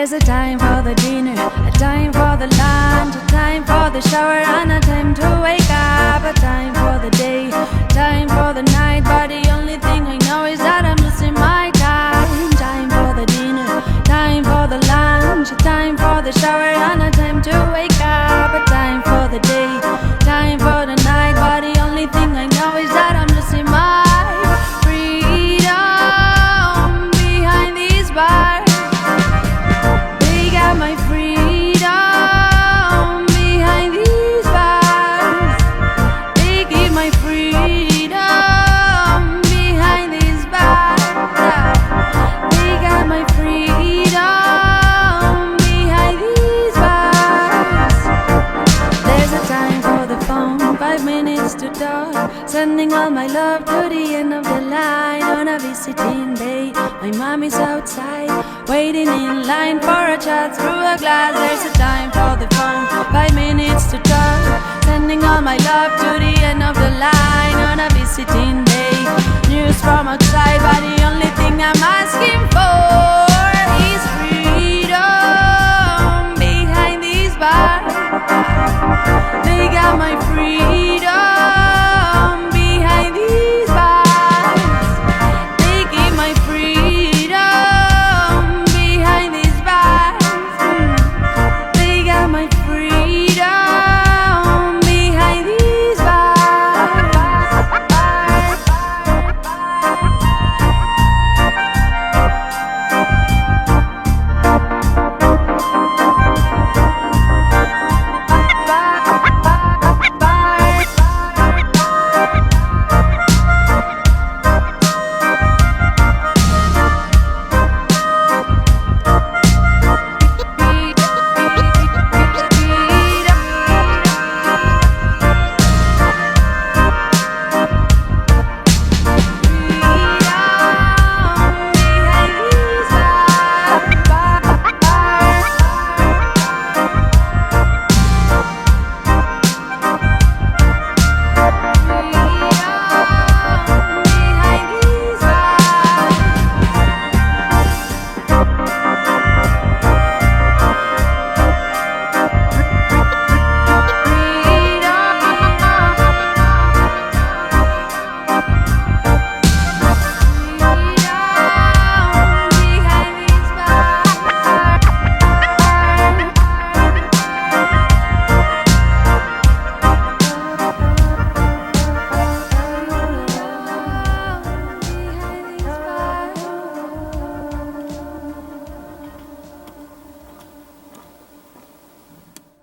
There's a time for the dinner, a time for the lunch, a time for the shower, and a time to wake up. A time for the day, time for the night. But the only thing I know is that I'm losing my time. Time for the dinner, time for the lunch, a time for the shower, and a time to wake up. A time for the day, time for the night. But the only thing I know is that I'm losing my freedom behind these bars. They got my freedom behind these bars. They keep my freedom behind these bars. They got my freedom behind these bars. There's a time for the phone, 5 minutes to talk, sending all my love to the end of the line. On a visiting day, my mom is outside, waiting in line for a chat through a glass. There's a time for the phone, 5 minutes to talk, sending all my love to the end of the line. On a visiting day, news from outside, but the only thing I'm asking for